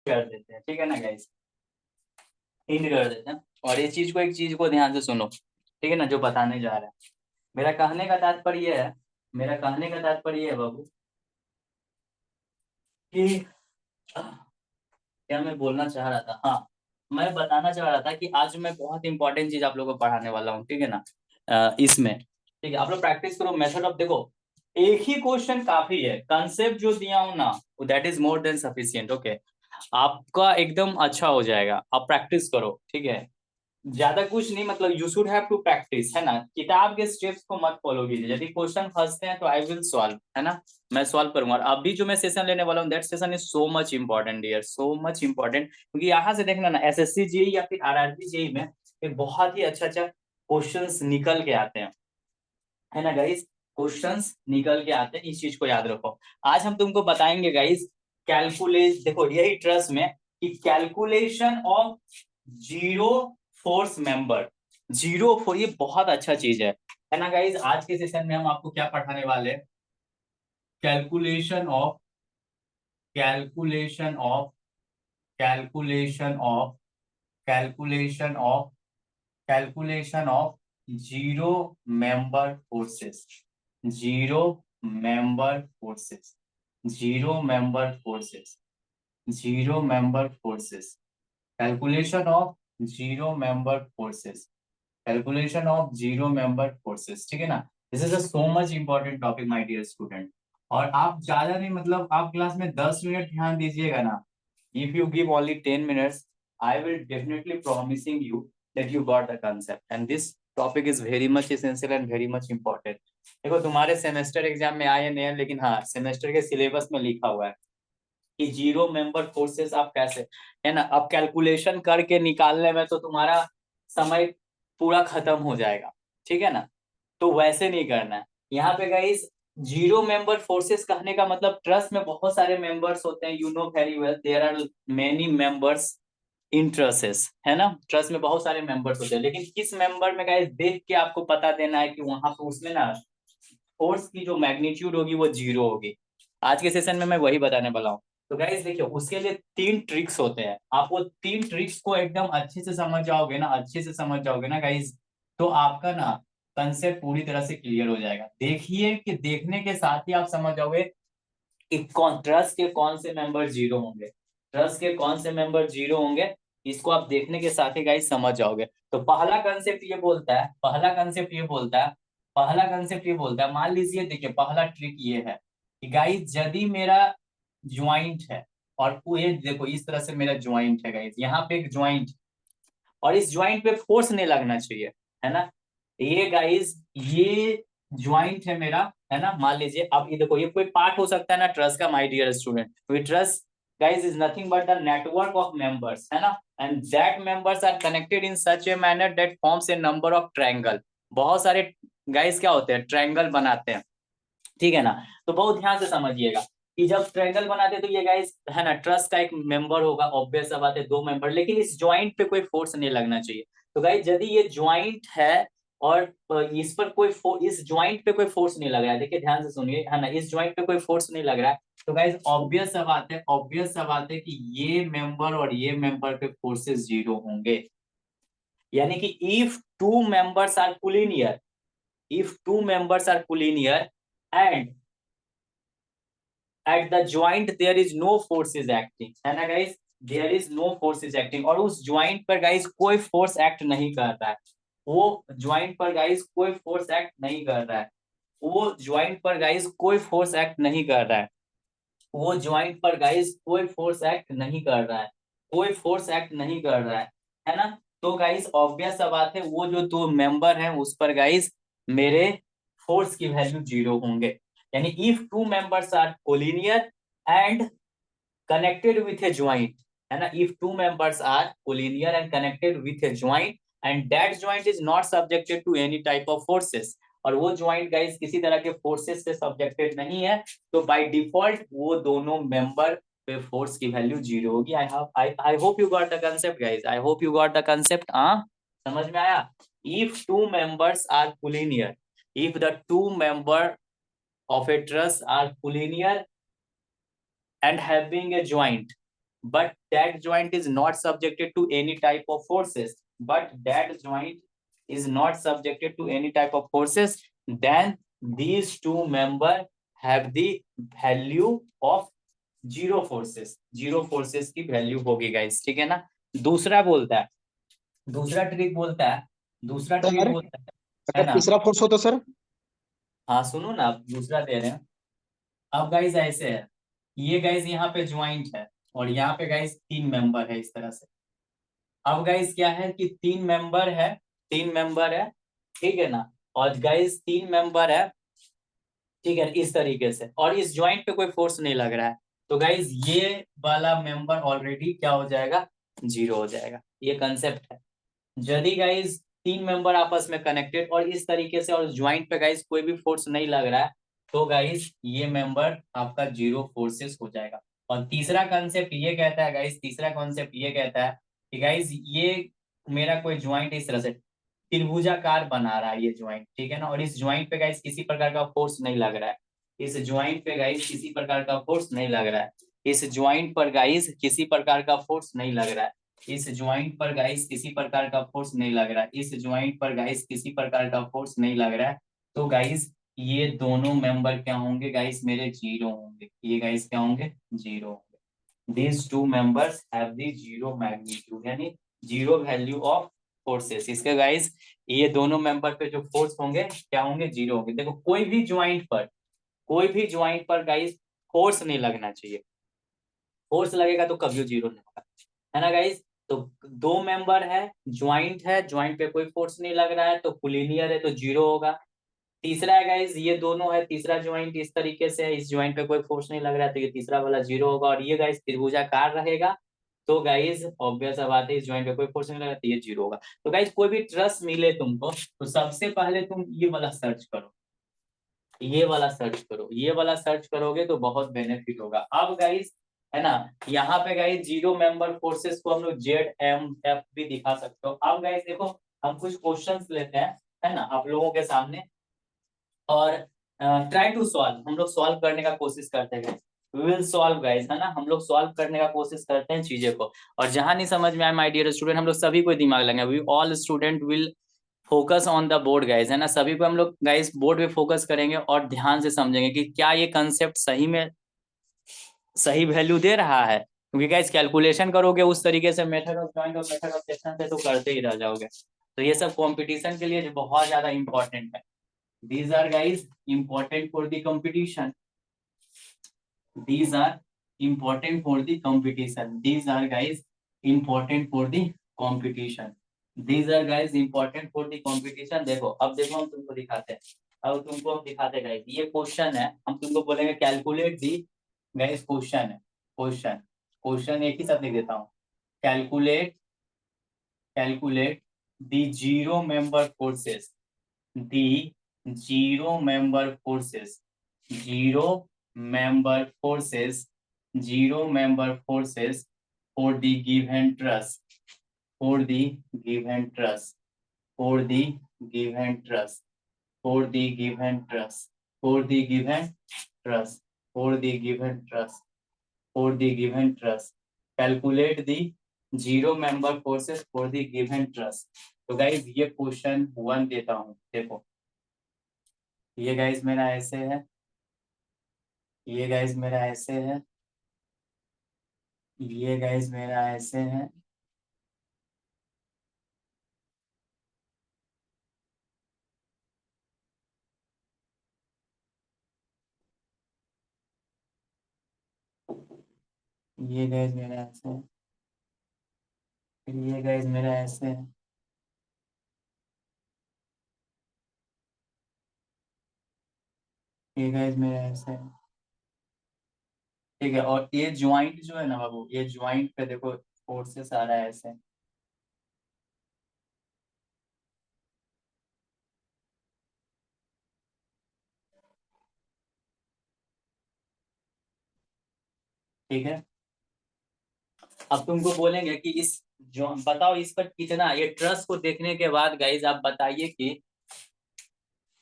कर देते हैं, ठीक है ना गाइस, हिंट कर देते हैं। और ये चीज को, एक चीज को ध्यान से सुनो, ठीक है ना, जो बताने जा रहा है। मेरा कहने का तात्पर्य है, मेरा कहने का तात्पर्य है बाबू, कि क्या मैं बोलना चाह रहा था, हाँ, मैं बताना चाह रहा था कि आज मैं बहुत इंपॉर्टेंट चीज आप लोगों को पढ़ाने वाला हूँ, ठीक है ना। इसमें ठीक है, आप लोग प्रैक्टिस करो, मेथड ऑफ देखो, एक ही क्वेश्चन काफी है, कंसेप्ट जो दिया हूं ना, that is more than sufficient, okay. आपका एकदम अच्छा हो जाएगा, आप प्रैक्टिस करो, ठीक है। ज्यादा कुछ नहीं, मतलब you should have to practice, है ना। किताब के स्टेप्स को मत फॉलो कीजिए, यदि क्वेश्चन फंसते हैं तो आई विल सॉल्व, है ना। मैं सॉल्व करूंगा। और अभी जो मैं सेशन लेने वाला हूँ, that session is so much important dear, so much important, क्योंकि यहाँ से देखना ना, एसएससी जेई या फिर आरआरबी जेई में एक बहुत ही अच्छा अच्छा क्वेश्चंस निकल के आते हैं, है ना गाइस। क्वेश्चंस निकल के आते हैं, इस चीज को याद रखो। आज हम तुमको बताएंगे गाइस, कैलकुलेट, देखो यही ट्रस्ट में, कि calculation of zero force member, zero four, ये बहुत अच्छा चीज है ना गाइज। आज के सेशन में हम आपको क्या पढ़ाने वाले हैं, calculation of, calculation of, calculation of, calculation of, calculation of zero member forces, zero member forces, zero member forces, zero member forces, calculation of zero member forces, calculation of zero member forces, ठीक है ना। This is a so much important topic my dear student. और आप ज्यादा नहीं, मतलब आप class में 10 मिनट ध्यान दीजिएगा ना, if you give only 10 minutes, I will definitely promising you that you got the concept, and this topic is very much essential and very much important. देखो तुम्हारे सेमेस्टर एग्जाम में आए नहीं है, लेकिन हाँ, सेमेस्टर के सिलेबस में लिखा हुआ है कि जीरो मेंबर फोर्सेस आप कैसे, है ना। अब कैलकुलेशन करके निकालने में तो तुम्हारा समय पूरा खत्म हो जाएगा, ठीक है ना। तो वैसे नहीं करना है यहाँ पे गाइस। जीरो मेंबर फोर्सेस कहने का मतलब, ट्रस्ट में बहुत सारे मेंबर्स होते हैं, you know very well, there are many members in trusses, है ना। ट्रस्ट में बहुत सारे मेंबर्स होते हैं, लेकिन किस मेंबर में गाइस देख के आपको पता देना है कि वहां पे उसमें ना फोर्स की जो मैग्नीट्यूड होगी वो जीरो होगी। आज के सेशन में मैं वही बताने वाला हूँ। तो गाइस देखियो, उसके लिए 3 ट्रिक्स होते हैं, आप वो 3 ट्रिक्स को एकदम अच्छे से समझ जाओगे ना, अच्छे से समझ जाओगे ना गाइस, तो आपका ना कंसेप्ट पूरी तरह से क्लियर हो जाएगा। देखिए कि देखने के साथ ही आप समझ जाओगे कि कौन ट्रस्ट के कौन से मेंबर जीरो होंगे, ट्रस्ट के कौन से मेंबर जीरो होंगे, इसको आप देखने के साथ ही गाइस समझ जाओगे। तो पहला कंसेप्ट ये बोलता है, पहला कंसेप्ट ये बोलता है, पहला कंसेप्ट ये बोलता है, मान लीजिए, देखिए पहला ट्रिक ये है कि गाइस यदि मेरा ज्वाइंट है, और ये देखो इस तरह से मेरा ज्वाइंट है गाइस, यहाँ पे एक ज्वाइंट, और इस ज्वाइंट पे फोर्स नहीं लगना चाहिए, है ना। ये गाइस, ये ज्वाइंट है मेरा, है ना, मान लीजिए। अब ये देखो, ये कोई पार्ट हो सकता है ना ट्रस्ट का, माय डियर स्टूडेंट। तो trust guys is nothing but the network of members, है ना, and that members are connected in such a manner that forms a number of triangle. बहुत सारे गाइस क्या होते हैं, ट्रायंगल बनाते हैं, ठीक है ना। तो बहुत ध्यान से समझिएगा कि जब ट्रायंगल बनाते हैं तो ये गाइस, है ना, ट्रस्ट का एक मेंबर होगा, ऑब्वियस सा बात है, 2 मेंबर, लेकिन इस ज्वाइंट पे कोई फोर्स नहीं लगना चाहिए। तो गाइस यदि ये ज्वाइंट है और इस पर कोई इस ज्वाइंट पे कोई फोर्स नहीं लग रहा है, देखिए ध्यान से सुनिए, है ना, इस ज्वाइंट पे कोई फोर्स नहीं लग रहा है, तो गाइस ऑब्वियस सा बात है, ऑब्वियस सा बात है कि ये मेंबर और ये मेंबर पे फोर्सेस जीरो होंगे। यानी कि if two members are collinear, if two members are collinear and at the joint there is no force is acting, है ना guys, there is no force is acting, और उस ज्वाइंट पर guys कोई force act नहीं कर रहा है, वो ज्वाइंट पर गाइस कोई फोर्स एक्ट नहीं कर रहा है, वो ज्वाइंट पर गाइस कोई फोर्स एक्ट नहीं कर रहा है, वो ज्वाइंट पर गाइस कोई फोर्स एक्ट नहीं कर रहा है, कोई फोर्स एक्ट नहीं कर रहा है ना। तो गाइस ऑब्वियस सा बात है, वो जो 2 मेंबर हैं उस पर गाइस मेरे फोर्स की वैल्यू जीरो होंगे। यानी if 2 members are collinear and connected with a joint, है ना, if 2 members are collinear and connected with a joint and that joint is not subjected to any type of forces, और वो joint guys किसी तरह के forces से subjected नहीं है, तो बाय डिफॉल्ट वो दोनों मेंबर पे फोर्स की वैल्यू जीरो होगी। I hope you got the concept guys, I hope you got the concept, हाँ, समझ में आया। If 2 members are collinear, if the 2 member of a truss are collinear and having a joint, but that joint is not subjected to any type of forces, but that joint is not subjected to any type of forces, then these two member have the value of zero forces, zero forces की value होगी guys, ठीक है ना। दूसरा बोलता है, दूसरा trick बोलता है, दूसरा ट्रिक सर बोलता है अगर ना। तीसरा फोर्स हो तो सर? हाँ सुनो ना, दूसरा दे रहे हैं। अब गाइस ऐसे है, ये गाइस यहाँ पे ज्वाइंट है और यहाँ पे गाइस तीन मेंबर है इस तरह से। अब गाइस क्या है कि तीन मेंबर है, तीन मेंबर है, ठीक है ना। और गाइस तीन मेंबर है, ठीक है, इस तरीके से, और इस ज्वाइंट पे कोई फोर्स नहीं लग रहा है, तो गाइस ये वाला मेंबर ऑलरेडी क्या हो जाएगा, जीरो हो जाएगा। ये कंसेप्ट है। यदि गाइस तीन मेंबर आपस में कनेक्टेड और इस तरीके से और ज्वाइंट पे गाइस कोई भी फोर्स नहीं लग रहा है, तो गाइस ये मेंबर आपका जीरो फोर्सेस हो जाएगा। और तीसरा कॉन्सेप्ट ये कहता है गाइस, तीसरा कॉन्सेप्ट ये कहता है कि गाइस ये मेरा कोई ज्वाइंट इस तरह से त्रिभुजाकार बना रहा है ये ज्वाइंट, ठीक है ना, और इस ज्वाइंट पे गाइस किसी प्रकार का फोर्स नहीं लग रहा है, इस ज्वाइंट पे गाइस किसी प्रकार का फोर्स नहीं लग रहा है, इस ज्वाइंट पर गाइस किसी प्रकार का फोर्स नहीं लग रहा है, इस ज्वाइंट पर गाइस किसी प्रकार का फोर्स नहीं लग रहा है, इस ज्वाइंट पर गाइस किसी प्रकार का फोर्स नहीं लग रहा है, तो गाइस ये दोनों मेंबर क्या होंगे गाइस, मेरे जीरो होंगे, ये गाइस क्या होंगे, जीरो होंगे। These two members have the zero magnitude, यानी जीरो वैल्यू ऑफ फोर्सेस। इसके गाइस ये दोनों मेंबर पे जो फोर्स होंगे क्या होंगे, जीरो होंगे। देखो कोई भी ज्वाइंट पर, कोई भी ज्वाइंट पर गाइस फोर्स नहीं लगना चाहिए, फोर्स लगेगा तो कभी जीरो नहीं होगा, है ना गाइस। तो दो मेंबर है, ज्वाइंट है, ज्वाइंट पे कोई फोर्स नहीं लग रहा है तो कोलिनियर है तो जीरो होगा। तीसरा है गाइस, ये दोनों है, तीसरा ज्वाइंट इस तरीके से है, इस ज्वाइंट पे कोई फोर्स नहीं लग रहा है तो ये तीसरा वाला जीरो होगा। और ये गाइस त्रिभुजाकार रहेगा, तो गाइस ऑब्वियस बात है इस ज्वाइंट पे कोई फोर्स नहीं लग रहा तो ये जीरो होगा। तो गाइस कोई भी ट्रस्ट मिले तुमको तो सबसे पहले तुम ये वाला सर्च करो, ये वाला सर्च करो, ये वाला सर्च करोगे तो बहुत बेनिफिट होगा। अब गाइस है ना, यहाँ पे गाइस जीरो मेंबर फोर्सेस को हम लोग जेड एम एफ भी दिखा सकते हो। अब गाइस देखो हम कुछ क्वेश्चंस लेते हैं, है ना, आप लोगों के सामने, और ट्राई टू सॉल्व, हम लोग सॉल्व करने का कोशिश करते हैं, वी विल सॉल्व गाइस, है ना, हम लोग सॉल्व करने का कोशिश करते हैं चीजें को। और जहां नहीं समझ में आए माय डियर स्टूडेंट, हम लोग सभी को दिमाग लगाएंगे, we all student will focus on the board guys, है ना, सभी को हम लोग गाइज बोर्ड पे फोकस करेंगे और ध्यान से समझेंगे कि क्या ये कंसेप्ट सही में सही वैल्यू दे रहा है, क्योंकि गाइज कैलकुलेशन करोगे उस तरीके से मेथड ऑफ जॉइंट और मेथड ऑफ सेक्शन से तो करते ही रह जाओगे। तो ये सब कंपटीशन के लिए जो बहुत ज्यादा इंपॉर्टेंट है, these are guys important for the competition, these are important for the competition, these are guys important for the competition, these are guys important for the competition। देखो अब देखो हम तुमको दिखाते हैं, अब तुमको हम दिखाते हैं गाइस, ये क्वेश्चन है, हम तुमको बोलेंगे कैलकुलेट दी, गाइस क्वेश्चन है, क्वेश्चन, क्वेश्चन एक ही साथ लिख देता हूँ, calculate, calculate the zero member forces, the zero member forces, zero member forces, zero member forces for the given truss, for the given truss, for the given truss, for the given truss, for the given truss, for the given truss, for the given truss, calculate the zero member forces for the given truss। तो guys ये question 1 देता हूं, देखो ये guys मेरा ऐसे है, ये गाइज मेरा ऐसे है, ये गाइज मेरा ऐसे है, ये गाइज मेरा ऐसे है, फिर ये गाइज मेरा ऐसे है, ये गाइज मेरा ऐसे है, ठीक है। और ये ज्वाइंट जो है ना बाबू, ये ज्वाइंट पे देखो फोर्सेस आ रहा है ऐसे, ठीक है। अब तुमको बोलेंगे कि इस जो बताओ इस पर कितना, ये ट्रस को देखने के बाद गाइज आप बताइए कि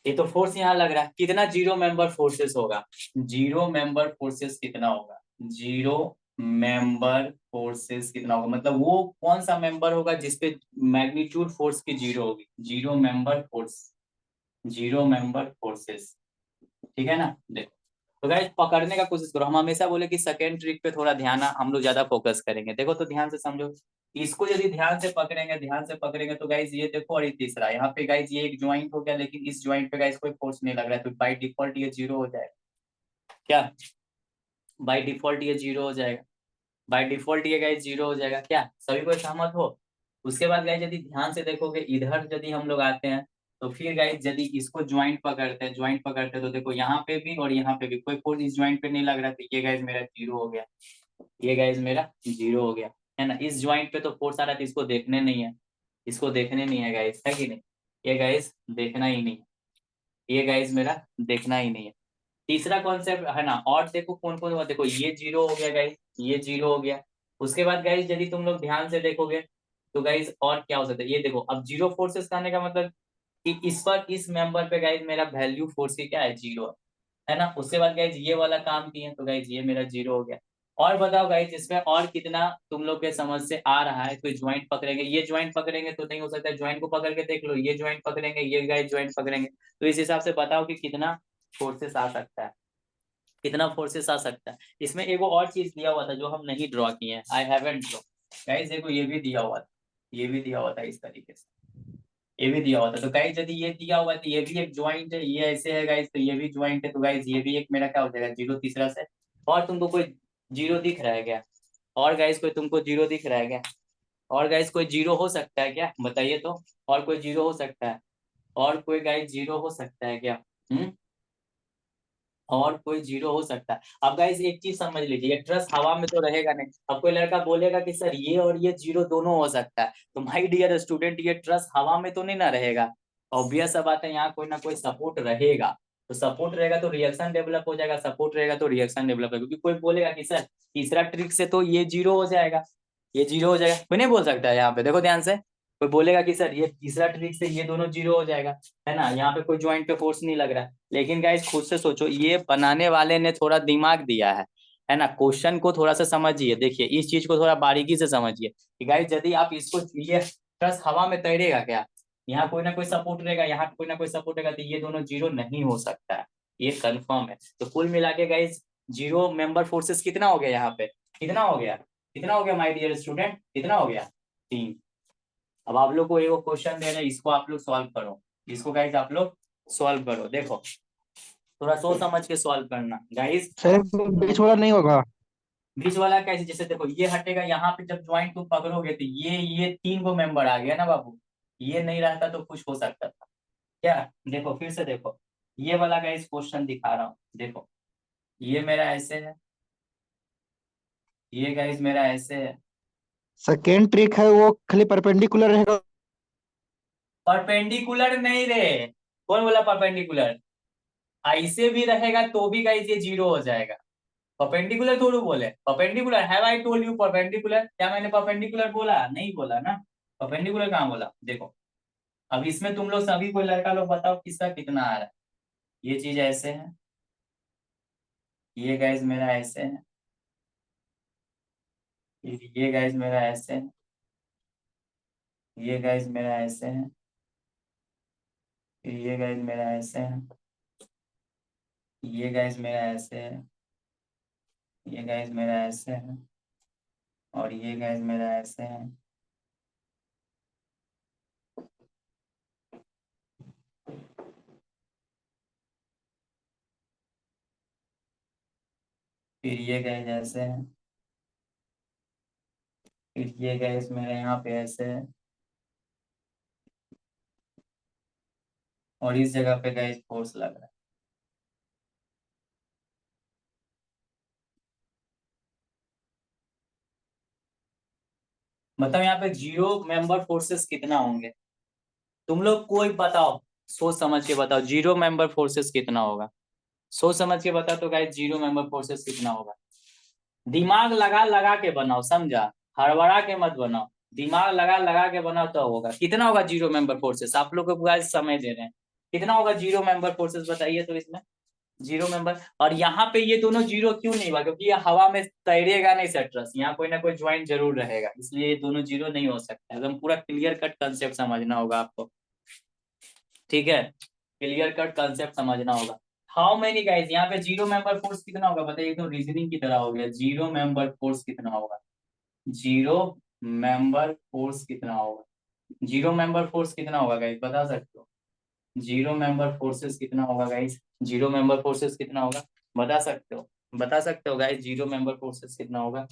ये तो फोर्स यहाँ लग रहा है, कितना जीरो मेंबर फोर्सेस होगा, जीरो मेंबर फोर्सेस कितना होगा, जीरो मेंबर फोर्सेस कितना होगा, मतलब वो कौन सा मेंबर होगा जिसपे मैग्नीट्यूड फोर्स की जीरो होगी, zero member force, zero member forces, ठीक है ना। देखो तो गाइस पकड़ने का कोशिश करो, हम हमेशा बोले कि सेकेंड ट्रिक पे थोड़ा ध्यान हम लोग ज्यादा फोकस करेंगे। देखो तो ध्यान से समझो, इसको यदि ध्यान से पकड़ेंगे, ध्यान से पकड़ेंगे तो गाइस ये देखो, और ये तीसरा यहाँ पे गाइस ये एक ज्वाइंट हो गया, लेकिन इस ज्वाइंट पे गाइस कोई फोर्स नहीं लग रहा है, तो बाय डिफॉल्ट ये जीरो हो जाएगा। क्या बाय डिफॉल्ट ये जीरो हो जाएगा, बाय डिफॉल्ट ये गाइस जीरो हो जाएगा। क्या सभी को सहमत हो। उसके बाद गाइस यदि ध्यान से देखोगे इधर यदि हम लोग आते हैं, तो फिर गाइस यदि इसको ज्वाइंट पकड़ते हैं, ज्वाइंट पकड़ते हैं, तो देखो यहाँ पे भी और यहाँ पे भी कोई फोर्स इस ज्वाइंट पे नहीं लग रहा, तो ये गाइस मेरा जीरो हो गया, ये गाइस मेरा जीरो हो गया, है ना। इस ज्वाइंट पे तो फोर्स आ रहा था, इसको देखने नहीं है, इसको देखने नहीं है गाइस, है कि नहीं, ये गाइस देखना ही नहीं है, ये गाइस मेरा देखना ही नहीं है। तीसरा कॉन्सेप्ट है ना, और देखो कौन कौन हुआ, देखो ये जीरो हो गया गाइस, ये जीरो हो गया। उसके बाद गाइस यदि तुम लोग ध्यान से देखोगे तो गाइस और क्या हो सकता है, ये देखो अब जीरो फोर्सेस का आने का मतलब कि इस पर, इस मेंबर पे गाइस मेरा वैल्यू फोर्स की क्या है, जीरो है ना। उसके बाद गाइस ये वाला काम किए तो गाइस ये मेरा जीरो हो गया। और बताओ गाइस इसमें और कितना तुम लोग के समझ से आ रहा है, कोई ज्वाइंट पकड़ेंगे, ये ज्वाइंट पकड़ेंगे तो नहीं हो सकता, ज्वाइंट को पकड़ के देख लो, ये ज्वाइंट पकड़ेंगे, ये गाइस ज्वाइंट पकड़ेंगे, तो इस हिसाब से बताओ कि कितना फोर्सेस आ सकता है, कितना फोर्सेस आ सकता है। इसमें एगो और चीज दिया हुआ था जो हम नहीं ड्रॉ किए हैं, आई हैवंट ड्रॉ गाइस, देखो ये भी दिया हुआ था, ये भी दिया हुआ था इस तरीके से, ये भी दिया हुआ था। तो गाइस यदि ये दिया हुआ है तो ये भी एक ज्वाइंट है, ये ऐसे है गाइस, तो ये भी ज्वाइंट है, तो गाइस ये भी एक मेरा क्या हो जाएगा, जीरो तीसरा से। और तुमको कोई जीरो दिख रहा है क्या, और गाइस कोई तुमको जीरो दिख रहा है क्या, और गाइस कोई जीरो हो सकता है क्या, बताइए तो, और कोई जीरो हो सकता है, और कोई गाइस जीरो हो सकता है क्या, और कोई जीरो हो सकता है। अब गाइस एक चीज समझ लीजिए, ट्रस हवा में तो रहेगा नहीं, अब कोई लड़का बोलेगा कि सर ये और ये जीरो दोनों हो सकता है, तो माय डियर स्टूडेंट ये ट्रस हवा में तो नहीं ना रहेगा, ऑब्वियस सा बात है, यहाँ कोई ना कोई सपोर्ट रहेगा, तो सपोर्ट रहेगा तो रिएक्शन डेवलप हो जाएगा, सपोर्ट रहेगा तो रिएक्शन डेवलप होगा, क्योंकि कोई बोलेगा कि सर तीसरा ट्रिक से तो ये जीरो हो जाएगा, ये जीरो हो जाएगा, कोई नहीं बोल सकता है यहाँ पे, देखो ध्यान से, कोई बोलेगा कि सर ये तीसरा ट्रिक से ये दोनों जीरो हो जाएगा, है ना, यहाँ पे कोई ज्वाइंट पे फोर्स नहीं लग रहा है। लेकिन गाइस खुद से सोचो, ये बनाने वाले ने थोड़ा दिमाग दिया है ना, क्वेश्चन को थोड़ा सा समझिए, देखिए इस चीज को थोड़ा बारीकी से समझिए कि गाइस यदि आप इसको, ये ट्रस हवा में तैरेगा क्या, यहाँ कोई ना कोई सपोर्ट रहेगा, यहाँ कोई ना कोई सपोर्ट रहेगा, तो ये दोनों जीरो नहीं हो सकता है, ये कंफर्म है। तो कुल मिला के गाइस जीरो मेंबर फोर्सेस कितना हो गया यहाँ पे, कितना हो गया, कितना हो गया माय डियर स्टूडेंट, कितना हो गया, तीन। अब आप लोग को एक क्वेश्चन दे रहे हैं, इसको आप लोग सॉल्व करो, इसको गाइस आप लोग सॉल्व करो, देखो थोड़ा सोच समझ के सॉल्व करना गाइस। सर बीच वाला नहीं होगा। बीच वाला कैसे, जैसे देखो ये हटेगा, यहाँ पे जब ज्वाइंट तुम पकड़ोगे तो ये तीन को मेंबर आ गया ना बाबू, ये नहीं रहता तो कुछ हो सकता था क्या। देखो फिर से देखो, ये वाला गाइस क्वेश्चन दिखा रहा हूँ, देखो ये मेरा ऐसे है, ये गाइस मेरा ऐसे है, सेकेंड ट्रिक है वो खाली परपेंडिकुलर रहेगा। परपेंडिकुलर नहीं रे, कौन बोला परपेंडिकुलर, ऐसे भी रहेगा तो भी गाइस ये जीरो हो जाएगा, परपेंडिकुलर थोड़ी बोले, perpendicular have I told you perpendicular, क्या मैंने परपेंडिकुलर बोला, नहीं बोला ना, परपेंडिकुलर कहाँ बोला। देखो अब इसमें तुम लोग सभी, कोई लड़का लोग बताओ किसका कितना आ रहा है, ये चीज ऐसे है, ये गाइस मेरा ऐसे है, ये गाइस मेरा ऐसे है, ये गाइस मेरा ऐसे है, ये गाइस मेरा ऐसे है, ये गाइस मेरा ऐसे है, ये गाइस मेरा ऐसे है, और ये गाइस मेरा ऐसे है, फिर ये गाइस ऐसे है, फिर ये गाइस मेरा यहाँ पे ऐसे है, और इस जगह पे गाइस फोर्स लग रहा है। मतलब यहाँ पे जीरो मेंबर फोर्सेस कितना होंगे, तुम लोग कोई बताओ, सोच समझ के बताओ, जीरो मेंबर फोर्सेस कितना होगा, सोच समझ के बताओ तो गाइस जीरो मेंबर फोर्सेस कितना होगा, दिमाग लगा लगा के बनाओ, समझा, हड़बड़ा के मत बनाओ, दिमाग लगा लगा के बनाओ तो होगा, कितना होगा जीरो मेंबर फोर्सेस, आप लोग को गाइस समय दे रहे हैं, कितना होगा जीरो मेंबर फोर्सेस बताइए तो इसमें, जीरो मेंबर। और यहाँ पे ये दोनों जीरो क्यों नहीं हुआ, क्योंकि ये हवा में तैरेगा नहीं सेट्रस, यहाँ कोई ना कोई ज्वाइंट जरूर रहेगा, इसलिए ये दोनों जीरो नहीं हो सकता। एकदम पूरा क्लियर कट कंसेप्ट समझना होगा आपको, ठीक है, क्लियर कट कंसेप्ट समझना होगा। हाउ मेनी गाइस, यहाँ पे जीरो मेंबर फोर्स कितना होगा बताइए, तो रीजनिंग की तरह हो गया। जीरो मेंबर फोर्स कितना होगा, जीरो मेंबर फोर्स कितना होगा, जीरो मेंबर फोर्स कितना होगा गाइस बता सकते हो, जीरो मेंबर फोर्सेस कितना होगा गाइस, जीरो मेंबर फोर्सेस कितना होगा बता सकते हो, बता सकते हो गाइस, जीरो मेंबर फोर्सेस कितना होगा,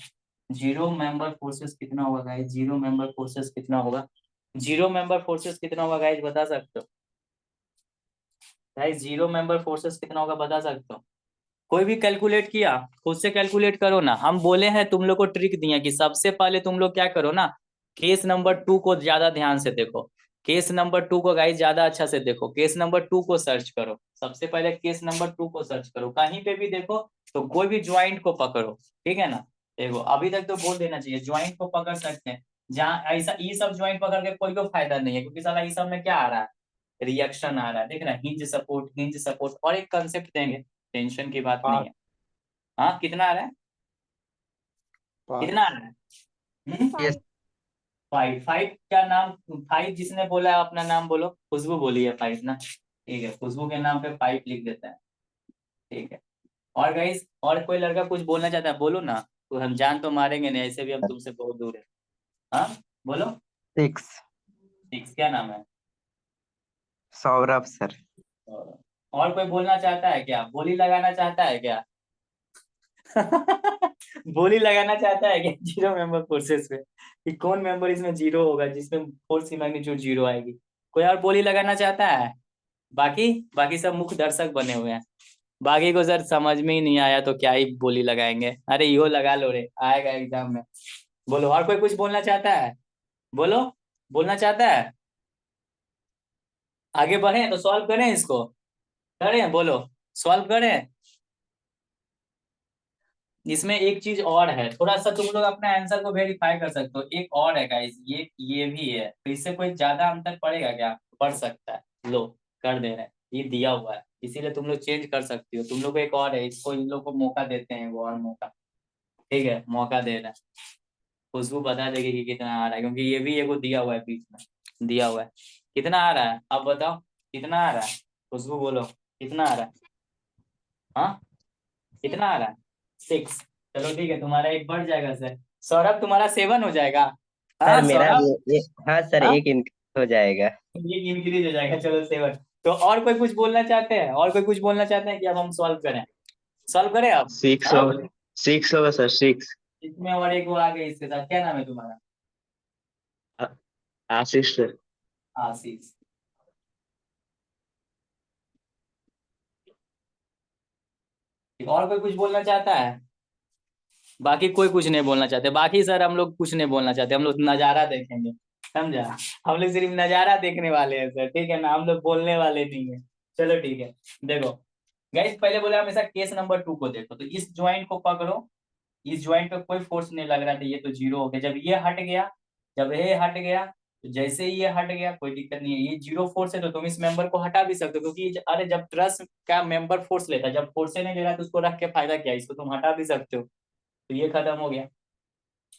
जीरो मेंबर फोर्सेस कितना होगा गाइस, जीरो मेंबर फोर्सेस कितना होगा, जीरो मेंबर फोर्सेस कितना होगा गाइस बता सकते हो गाइस, जीरो मेंबर फोर्सेस कितना होगा बता सकते हो। कोई भी कैलकुलेट किया, खुद से कैलकुलेट करो ना, हम बोले हैं तुम लोग को ट्रिक दिया कि सबसे पहले तुम लोग क्या करो ना, केस नंबर 2 को ज्यादा ध्यान से देखो, केस नंबर 2 को गाइस ज्यादा अच्छा से देखो, केस नंबर 2 को सर्च करो, सबसे पहले केस नंबर 2 को सर्च करो, कहीं पे भी देखो तो कोई भी ज्वाइंट को पकड़ो, ठीक है ना। देखो अभी तक तो बोल देना चाहिए ज्वाइंट को पकड़ सकते हैं, जहाँ ऐसा ई सब ज्वाइंट पकड़ के कोई को फायदा नहीं है, क्योंकि साला ई सब में क्या आ रहा है, रिएक्शन आ रहा है, देख रहा है, हिंज सपोर्ट और एक कंसेप्ट देंगे, टेंशन की बात नहीं है। हाँ कितना आ रहा है, कितना आ रहा है, यस फाइव, फाइव क्या नाम, फाइव जिसने बोला है अपना नाम बोलो, खुशबू बोली है फाइव ना, ठीक है, खुशबू के नाम पे फाइव लिख देता है, ठीक है। और गाइस और कोई लड़का कुछ बोलना चाहता है बोलो ना, तो हम जान तो मारेंगे नहीं, ऐसे भी हम तुमसे बहुत दूर है। हाँ बोलो, 6 सिक्स क्या नाम है, सौरभ सर। और कोई बोलना चाहता है क्या, बोली लगाना चाहता है क्या बोली लगाना चाहता है क्या जीरो मेंबर फोर्सेस में, कि कौन मेंबर इसमें जीरो होगा जिसमें फोर्स की मैग्नीट्यूड जीरो आएगी, कोई और बोली लगाना चाहता है। बाकी बाकी सब मुख्य दर्शक बने हुए हैं, बाकी को सर समझ में ही नहीं आया तो क्या ही बोली लगाएंगे, अरे यो लगा लो रे, आएगा एग्जाम में। बोलो और कोई कुछ बोलना चाहता है, बोलो, बोलना चाहता है, आगे बढ़े तो सॉल्व करें इसको, करें बोलो, सॉल्व करें। इसमें एक चीज और है, थोड़ा सा तुम लोग अपना आंसर को वेरीफाई कर सकते हो, एक और है गाइस, ये भी है, तो इससे कोई ज्यादा अंतर पड़ेगा क्या, पड़ सकता है, लो कर दे रहे हैं, ये दिया हुआ है, इसीलिए तुम लोग चेंज कर सकती हो, तुम लोग को एक और है, इसको इन लोग को मौका देते हैं, वो और मौका, ठीक है, मौका दे रहे हैं, खुशबू बता देगी कि कितना आ रहा है, क्योंकि ये भी एगो दिया हुआ है बीच में, दिया हुआ है, कितना आ रहा है अब बताओ, कितना आ रहा है, खुशबू बोलो कितना आ रहा है, हाँ कितना आ रहा है, 6, चलो ठीक है, तुम्हारा एक बढ़ जाएगा सर, सौरभ तुम्हारा 7 हो जाएगा, हाँ सर मेरा सौरभ, भी हाँ सर, हाँ एक इंक्रीज हो जाएगा। ये इंक्रीज हो जाएगा, चलो 7। तो और कोई कुछ बोलना चाहते हैं, और कोई कुछ बोलना चाहते हैं कि अब हम सॉल्व करें, सॉल्व करें अब, 6 हाँ होगा, 6 होगा सर, 6। इसमें और एक वो आ गई इसके साथ, क्या नाम है तुम्हारा, आशीष सर। आशीष, और कोई कुछ बोलना चाहता है, बाकी कोई कुछ नहीं बोलना चाहते, बाकी सर हम लोग कुछ नहीं बोलना चाहते, हम लोग नजारा देखेंगे, समझा, हम लोग सिर्फ नजारा देखने वाले हैं सर, ठीक है ना, हम लोग बोलने वाले नहीं है। चलो ठीक है, देखो गाइस पहले बोला हमेशा केस नंबर 2 को देखो, तो इस ज्वाइंट को पकड़ो, इस ज्वाइंट पे कोई फोर्स नहीं लग रहा था, ये तो जीरो हो गया, जब ये हट गया, जब ये हट गया, तो जैसे ही ये हट गया कोई दिक्कत नहीं है, ये जीरो फोर्स है तो तुम इस मेंबर को हटा भी सकते हो, क्योंकि अरे जब ट्रस का मेंबर फोर्स लेता है, जब फोर्स नहीं ले रहा तो उसको रख के फायदा क्या है, इसको तुम हटा भी सकते हो, तो ये खत्म हो गया।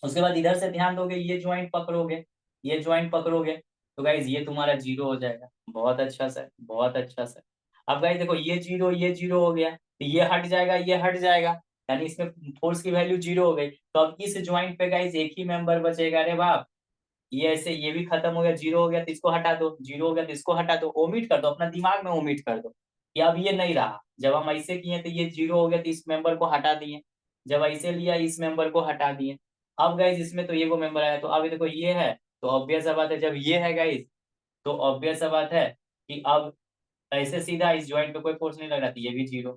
उसके बाद इधर से ध्यान दोगे, ये ज्वाइंट पकड़ोगे, ये ज्वाइंट पकड़ोगे, तो गाइज ये तुम्हारा जीरो हो जाएगा, बहुत अच्छा सर, बहुत अच्छा सर। अब गाइज देखो ये जीरो हो गया, तो ये हट जाएगा, ये हट जाएगा, यानी इसमें फोर्स की वैल्यू जीरो हो गई, तो अब इस ज्वाइंट पे गाइज एक ही मेंबर बचेगा, अरे बाप, ये ऐसे ये भी खत्म हो गया, जीरो हो गया तो इसको हटा दो, जीरो हो गया तो इसको हटा दो, ओमिट कर दो, अपना दिमाग में ओमिट कर दो कि अब ये नहीं रहा, जब हम ऐसे किए तो ये जीरो हो गया तो इस मेंबर को हटा दिए, जब ऐसे लिया इस मेंबर को हटा दिए। अब गाइज इसमें तो ये वो मेंबर आया, तो अब देखो ये है, तो ऑब्वियस सा बात है, जब ये है गाइज तो ऑब्वियस सा बात है कि अब ऐसे सीधा इस ज्वाइंट पे कोई फोर्स नहीं लग रहा था, ये भी जीरो,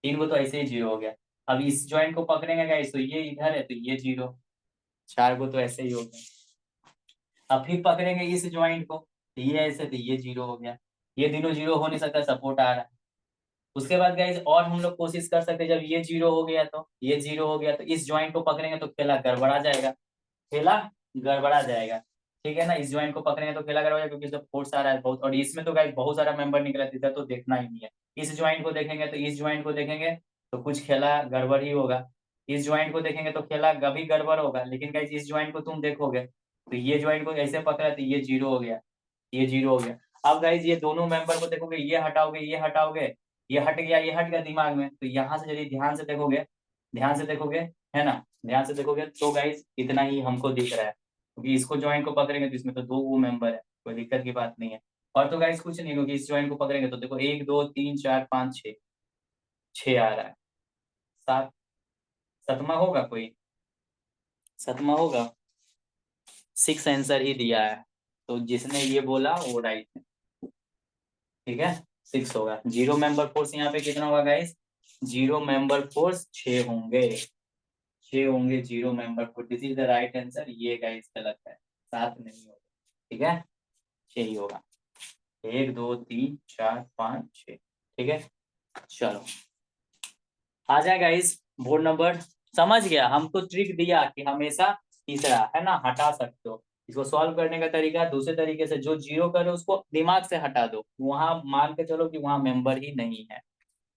तीन को तो ऐसे ही जीरो हो गया। अब इस ज्वाइंट को पकड़ेंगे गाइज तो ये इधर है तो ये जीरो, चार को तो ऐसे ही हो गया। अब फिर पकड़ेंगे इस ज्वाइंट को, तो ये ऐसे तो ये जीरो हो गया, ये तीनों जीरो हो नहीं सकता, सपोर्ट आ रहा है। उसके बाद गाइज और हम लोग कोशिश कर सकते हैं, जब ये जीरो हो गया तो ये जीरो हो गया, तो इस ज्वाइंट को पकड़ेंगे तो खेला गड़बड़ा जाएगा, खेला गड़बड़ा जाएगा, ठीक है ना। इस ज्वाइंट को पकड़ेंगे तो खेला करोगे क्योंकि इसमें फोर्स आ रहा है बहुत, और इसमें तो गाइस बहुत सारा मेंबर निकला इधर तो देखना ही नहीं है। इस ज्वाइंट को देखेंगे तो इस ज्वाइंट को देखेंगे तो कुछ खेला गड़बड़ ही होगा, इस ज्वाइंट को देखेंगे तो खेला कभी गड़बड़ होगा, लेकिन गाइस इस ज्वाइंट को तुम देखोगे तो ये ज्वाइंट को ऐसे पकड़ा तो ये जीरो हो गया, ये जीरो हो गया। अब गाइस ये दोनों मेंबर को देखोगे, ये हटाओगे ये हटाओगे, ये हट गया ये हट गया दिमाग में, तो यहाँ से यदि ध्यान से देखोगे, ध्यान से देखोगे है ना, ध्यान से देखोगे तो गाइस इतना ही हमको दिख रहा है, क्योंकि इसको ज्वाइंट को पकड़ेंगे तो इसमें तो दो वो मेंबर है, कोई दिक्कत की बात नहीं है। और तो गाइस कुछ नहीं, क्योंकि इस ज्वाइंट को पकड़ेंगे तो देखो 1 2 3 4 5 6, 6 आ रहा है, 7, सतमा होगा कोई, सतमा होगा, 6 आंसर ही दिया है, तो जिसने ये बोला वो राइट है, ठीक है 6 होगा। जीरो मेंबर फोर्स यहाँ पे कितना होगा गाइस, जीरो मेंबर फोर्स 6 होंगे, 6 होंगे zero member force, this is the right answer. ये गाइस गलत है, 7 नहीं होगा, ठीक है 6 ही होगा, 1 2 3 4 5 6, ठीक है। चलो आ जाए गाइस बोर्ड नंबर, समझ गया, हमको ट्रिक दिया कि हमेशा तीसरा है ना हटा सकते हो। इसको सॉल्व करने का तरीका दूसरे तरीके से, जो जीरो करे उसको दिमाग से हटा दो, वहां मान के चलो कि वहां मेंबर ही नहीं है,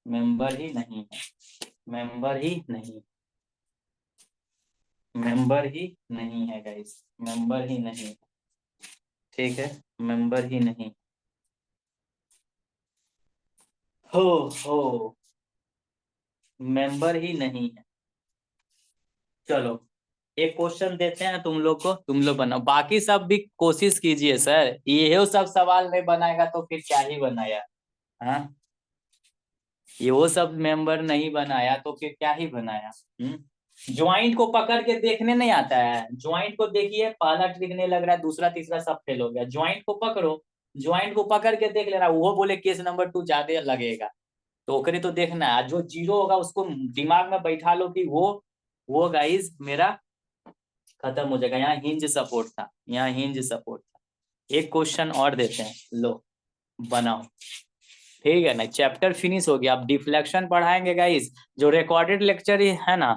मेंबर ही नहीं है, मेंबर ही नहीं, मेंबर ही नहीं है गाइस, मेंबर ही नहीं है, ठीक है मेंबर ही नहीं, हो मेंबर ही नहीं है। चलो एक क्वेश्चन देते हैं तुम लोग को, तुम लोग बनाओ, बाकी सब भी कोशिश कीजिए सर, ये सब सवाल नहीं बनाएगा तो फिर क्या ही बनाया, हाँ ये वो सब मेंबर नहीं बनाया तो फिर क्या ही बनाया। ज्वाइंट को पकड़ के देखने नहीं आता है, ज्वाइंट को देखिए पहला ट्रिक नहीं लग रहा है, दूसरा तीसरा सब फेल हो गया, ज्वाइंट को पकड़ो, ज्वाइंट को पकड़ के देख लेना, वो बोले केस नंबर 2 ज्यादा लगेगा तो ओकरे तो देखना है, जो जीरो होगा उसको दिमाग में बैठा लो कि वो गाइस मेरा खत्म हो जाएगा। यहाँ हिंज सपोर्ट था, यहाँ हिंज सपोर्ट था। एक क्वेश्चन और देते हैं, लो बनाओ, ठीक है ना, चैप्टर फिनिश हो गया। अब डिफ्लेक्शन पढ़ाएंगे गाइस, जो रिकॉर्डेड लेक्चर है ना,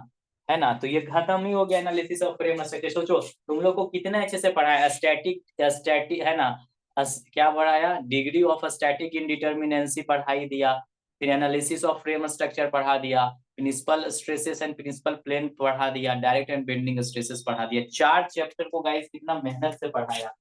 है ना, तो ये खत्म ही हो गया एनालिसिस ऑफ फ्रेम स्ट्रक्चर। सोचो तुम लोग को कितना अच्छे से पढ़ाया, स्टैटिक स्टैटिक है ना, क्या पढ़ाया, डिग्री ऑफ स्टैटिक इंडिटर्मिनेंसी पढ़ाई दिया, फिर एनालिसिस ऑफ फ्रेम स्ट्रक्चर पढ़ा दिया, principal stresses and principal plane पढ़ा दिया, डायरेक्ट एंड बेंडिंग स्ट्रेसेस पढ़ा दिया। 4 चैप्टर को गाइस कितना मेहनत से पढ़ाया।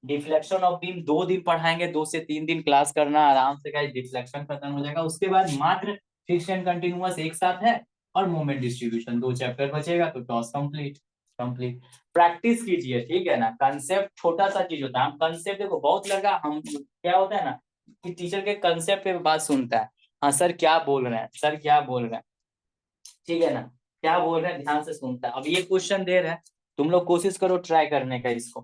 डिफ्लेक्शन ऑफ बीम 2 दिन पढ़ाएंगे, 2 से 3 दिन क्लास करना आराम से गाइस, डिफ्लेक्शन खत्म हो जाएगा। उसके बाद मात्र फिक्स एंड कंटिन्यूअस एक साथ है, और मोमेंट डिस्ट्रीब्यूशन 2 चैप्टर बचेगा, तो टॉस कंप्लीट, कंप्लीट। प्रैक्टिस कीजिए, ठीक है ना, कंसेप्ट छोटा सा चीज होता है, हम कंसेप्ट देखो बहुत लगा, हम क्या होता है ना कि टीचर के कंसेप्ट पे बात सुनता है, हाँ सर क्या बोल रहे हैं, सर क्या बोल रहे हैं, ठीक है ना, क्या बोल रहे हैं ध्यान से सुनता है। अब ये क्वेश्चन दे रहे हैं, तुम लोग कोशिश करो ट्राई करने का इसको,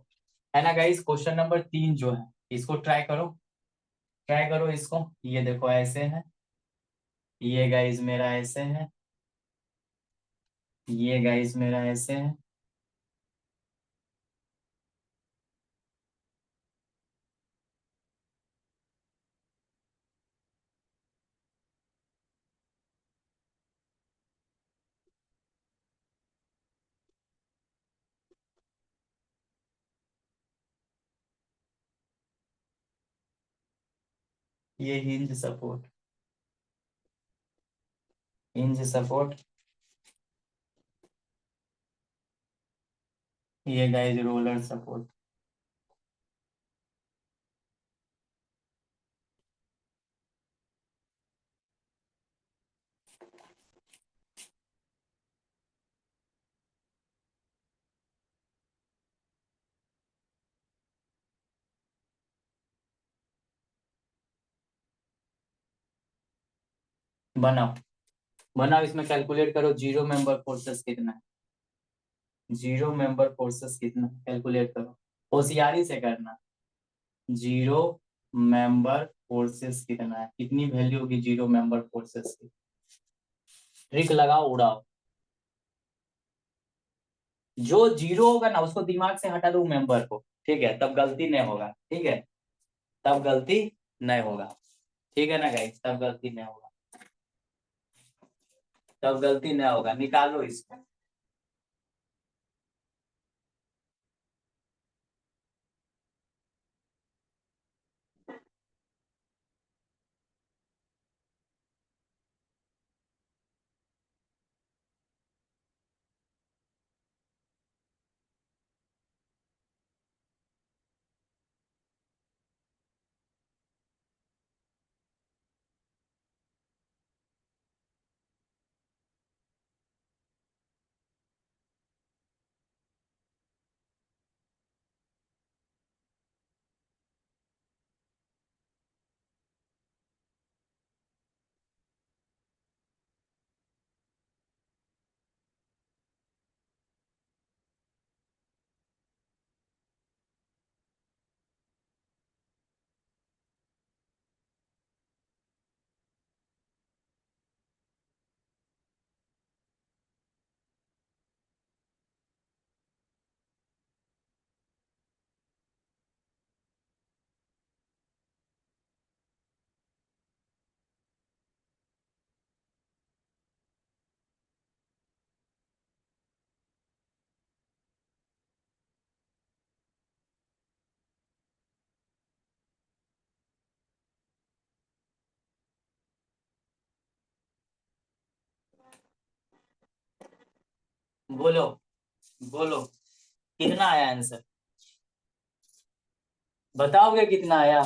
है ना गाइस। क्वेश्चन नंबर 3 जो है इसको ट्राई करो, ट्राई करो इसको, ये देखो ऐसे है, ये गाइस मेरा ऐसे है, ये गाइस मेरा ऐसे है, ये हिंज सपोर्ट, हिंज सपोर्ट, ये गाइस रोलर सपोर्ट। बनाओ बनाओ, इसमें कैलकुलेट करो जीरो मेंबर फोर्सेस कितना है, जीरो मेंबर फोर्सेस कितना कैलकुलेट करो, होशियारी से करना। जीरो मेंबर फोर्सेस कितना है, कितनी वैल्यू होगी जीरो मेंबर फोर्सेस की, ट्रिक लगाओ उड़ाओ। जो जीरो होगा ना उसको दिमाग से हटा दो मेंबर को, ठीक है, तब गलती नहीं होगा, ठीक है, तब गलती नहीं होगा, ठीक है ना गाइस, तब गलती नहीं होगा, तब गलती नहीं होगा, निकालो इसको। बोलो बोलो कितना आया आंसर, बताओगे कितना आया।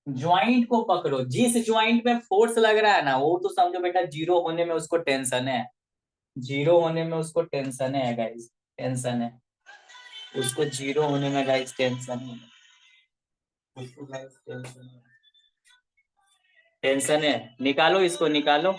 ज्वाइंट को पकड़ो, जिस ज्वाइंट में फोर्स लग रहा है ना वो तो समझो बेटा जीरो होने में उसको टेंशन है, जीरो होने में उसको टेंशन है गाइस, टेंशन है उसको, जीरो होने में गाइस टेंशन है उसको गाइस, टेंशन है, टेंशन है। निकालो इसको निकालो।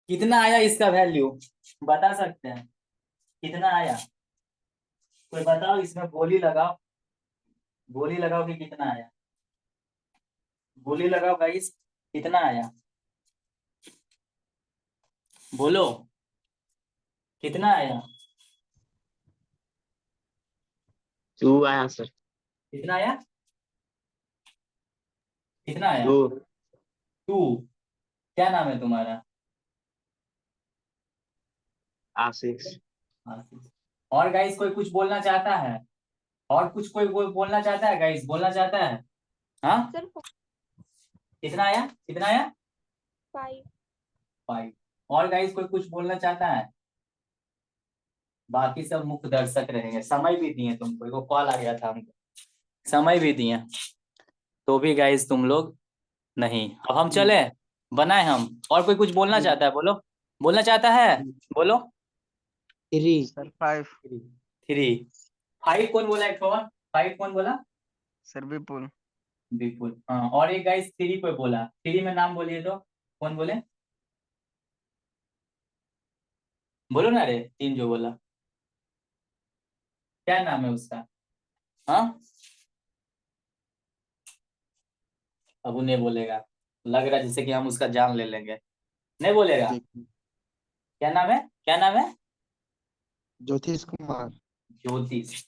कितना आया इसका वैल्यू बता सकते हैं, कितना आया कोई बताओ, इसमें बोली लगाओ, बोली लगाओ कि कितना आया, बोली लगाओ गाइस, कितना आया बोलो, कितना आया, 2 आया सर, कितना आया, कितना आया 2। 2। क्या नाम है तुम्हारा, आशीष। आशीष। और गाइस कोई कुछ बोलना चाहता है, और कुछ कोई बोलना चाहता है गाइस, बोलना चाहता है, हाँ सर कितना आया, कितना आया 5। 5। और गाइस कोई कुछ बोलना चाहता है, बाकी सब मुख्य दर्शक रहेंगे, समय भी दिए तुमको, एगो कॉल आ गया था हमको, समय भी दिए तो भी गाइस तुम लोग नहीं। अब हम चले, बनाए हम, और कोई कुछ बोलना चाहता है, बोलो बोलना चाहता है, बोलो 3 सर 5। 3। 5 कौन बोला, एक 5 कौन बोला, सर विपुल। विपुल, हाँ। और एक गाइस 3 पे बोला, 3 में नाम बोलिए तो, कौन बोले, बोलो ना रे, 3 जो बोला क्या नाम है उसका, हाँ अब वो नहीं बोलेगा, लग रहा है जैसे कि हम उसका जान ले लेंगे, नहीं बोलेगा, क्या नाम है, क्या नाम है, ज्योतिष कुमार। ज्योतिष।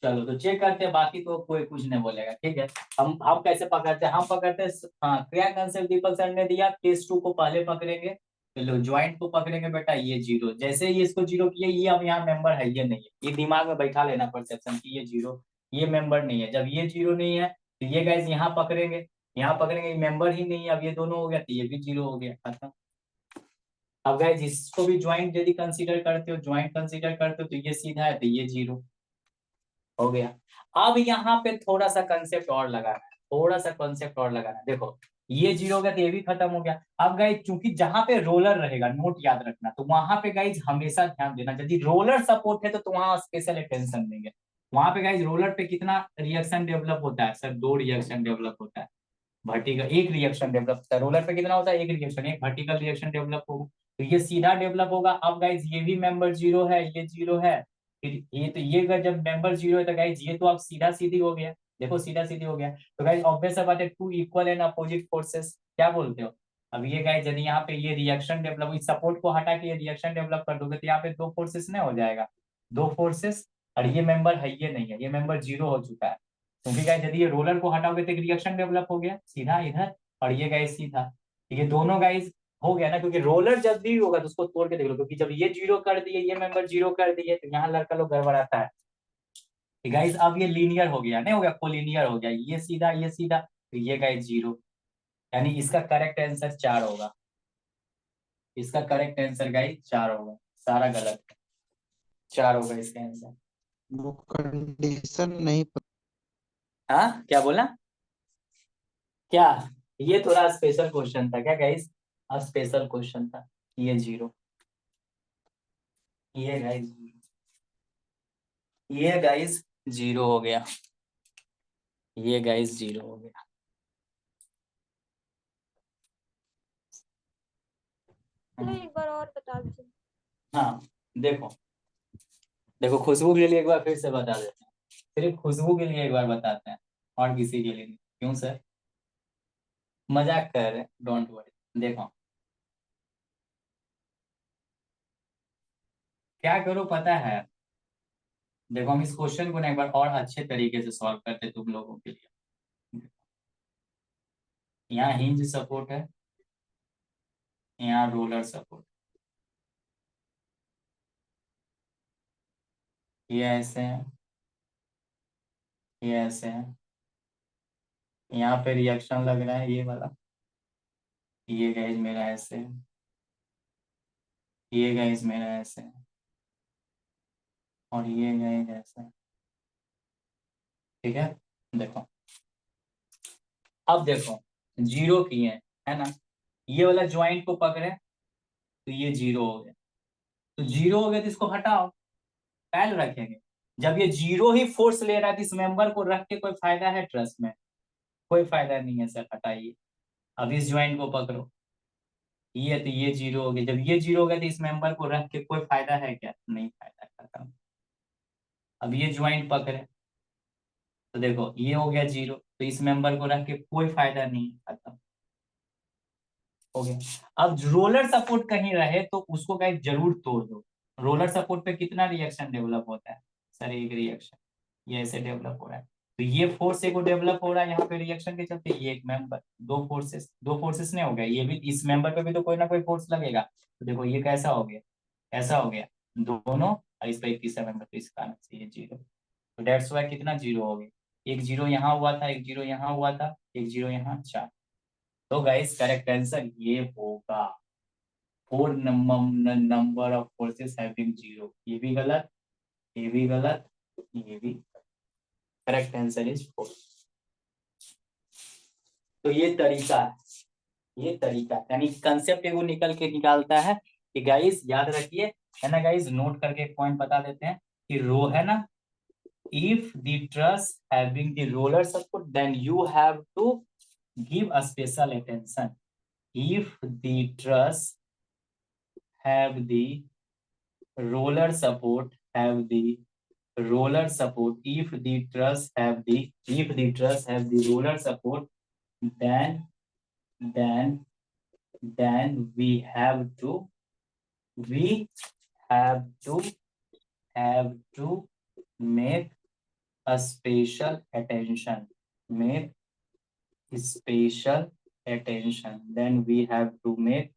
चलो तो चेक करते हैं, बाकी तो कोई कुछ नहीं बोलेगा, ठीक है। हम कैसे पकड़ते हैं, हम पकड़ते हैं, हाँ क्या कंसेप्ट दीपक सर ने दिया, केस 2 को पहले पकड़ेंगे, चलो ज्वाइंट को पकड़ेंगे बेटा, ये जीरो, जैसे ही इसको जीरो किया, ये अब यहाँ मेंबर है, ये नहीं है, ये दिमाग में बैठा लेना परसेप्शन की ये जीरो, ये मेंबर नहीं है। जब ये जीरो नहीं है तो ये गाइस यहाँ पकड़ेंगे, यहाँ पकड़ेंगे, ये मेंबर ही नहीं है, अब ये दोनों हो गया तो ये भी जीरो हो गया, खत्म। अब गाइस इसको भी ज्वाइंट यदि कंसीडर करते हो, ज्वाइंट कंसीडर करते हो तो ये सीधा है तो ये जीरो हो गया। अब यहाँ पे थोड़ा सा कंसेप्ट और लगाना है, थोड़ा सा कंसेप्ट और लगाना है। देखो ये जीरो हो गया तो ये भी खत्म हो गया। अब गाइज चूंकि जहां पे रोलर रहेगा, नोट याद रखना, तो वहां पे गाइज हमेशा ध्यान देना, यदि रोलर सपोर्ट है तो वहां स्पेशल अटेंशन देंगे। वहां पे गाइज रोलर पे कितना रिएक्शन डेवलप होता है सर, 2 रिएक्शन डेवलप होता है, वर्टिकल 1 रिएक्शन डेवलप होता है। रोलर पे कितना होता है, 1 रिएक्शन, एक वर्टिकल रिएक्शन डेवलप होगा, तो ये सीधा डेवलप होगा। अब गाइज ये भी मेंबर जीरो है, ये जीरो है, फिर ये तो ये अगर जब मेंबर जीरो है तो गाइज ये तो अब सीधा सीधी हो गया, देखो सीधा सीधी हो गया। तो गाइज ऑब्वियस बात है, 2 इक्वल एंड अपोजिट फोर्सेस, क्या बोलते हो। अब ये गाइज यदि यहाँ पे ये रिएक्शन डेवलप, इस सपोर्ट को हटा के ये रिएक्शन डेवलप कर दोगे तो यहाँ पे 2 फोर्सेस नहीं हो जाएगा, 2 फोर्सेस, और ये मेंबर है, ये नहीं है, ये मेंबर जीरो हो चुका है, क्योंकि गाइस यदि ये रोलर को हटाओगे तो एक रिएक्शन डेवलप हो गया सीधा इधर, और ये गाइस सीधा, ये दोनों गाइस हो गया ना, क्योंकि रोलर जब भी होगा तो उसको तोड़ के देख लो, क्योंकि जब ये जीरो कर दिए, ये मेंबर जीरो कर दिए, तो यहाँ लड़का लोग गड़बड़ाता है। गाइस अब ये लीनियर हो गया, नहीं हो गया, कोलिनियर हो गया, ये सीधा तो ये गाइस जीरो, यानी इसका करेक्ट आंसर 4 होगा, इसका करेक्ट आंसर गाइस 4 होगा, सारा गलत है, 4 होगा इसका आंसर। वो कंडीशन नहीं हाँ क्या बोला, क्या, ये थोड़ा स्पेशल क्वेश्चन था क्या गाइस, स्पेशल क्वेश्चन था, ये जीरो, ये गाइस, ये गाइस जीरो हो गया, ये गाइस जीरो हो गया। एक बार और बता दीजिए। हाँ देखो, देखो खुशबू के लिए एक बार फिर से बता देते हैं, सिर्फ खुशबू के लिए एक बार बताते हैं, और किसी के लिए नहीं, क्यों सर, मजाक कर रहे हैं, डोंट वरी। देखो क्या करो पता है, देखो हम इस क्वेश्चन को ना एक बार और अच्छे तरीके से सॉल्व करते तुम लोगों के लिए। यहाँ हिंज सपोर्ट है, यहाँ रोलर सपोर्ट, ये ऐसे है, ये ऐसे है, यहाँ पे रिएक्शन लग रहा है ये वाला, ये गाइस मेरा ऐसे है, ये गाइस मेरा ऐसे है, और ये गाइस ऐसे है, ठीक है। देखो अब देखो जीरो किए है ना, ये वाला ज्वाइंट को पकड़े तो ये जीरो हो गया, तो जीरो हो गया तो इसको हटाओ, पहले रखेंगे। जब ये जीरो ही फोर्स ले रहा है तो इस मेंबर को रख के कोई फायदा है ट्रस्ट में, कोई फायदा नहीं है सर, हटाइए। अब इस ज्वाइंट को पकड़ो, ये तो ये जीरो हो गया, जब ये जीरो हो गया तो इस मेंबर को रख के कोई फायदा है क्या, नहीं फायदा, खत्म। अब ये ज्वाइंट पकड़े तो देखो ये हो गया जीरो, तो इस मेंबर को रख के कोई फायदा नहीं, खत्म हो गया। अब रोलर सपोर्ट कहीं रहे तो उसको गाइस जरूर तोड़ दो। रोलर सपोर्ट पे कितना रिएक्शन डेवलप होता है सर, एक रिएक्शन, ये ऐसे डेवलप हो रहा है, तो ये फोर्स एक डेवलप हो रहा है यहाँ पे रिएक्शन के चलते, ये एक मेंबर, 2 फोर्सेस नहीं हो गया, ये भी इस मेंबर पे भी तो कोई ना कोई फोर्स लगेगा, तो देखो ये कैसा हो गया, ऐसा हो गया दोनों, और इस पे एक तीसरा मेंबर, तो इस कारण से ये जीरो, तो डेट्स वाई कितना जीरो हो गया, एक जीरो यहाँ हुआ था, एक जीरो यहाँ हुआ था, एक जीरो यहाँ, 4। तो गाइस करेक्ट आंसर ये होगा, 4 number of forces having zero, ये भी गलत, ये भी गलत, ये भी, करेक्ट आंसर इज 4। तो ये तरीका है, ये तरीका यानी कंसेप्ट एगो निकल के निकालता है कि गाइस याद रखिए, है ना गाइस, नोट करके एक पॉइंट बता देते हैं कि रो है ना, if the truss having the roller support then you have to give a special attention, if the truss have the roller support, have the roller support, if the truss have the, if the truss have the roller support, then then we have to, we have to make special attention, make special attention, then we have to make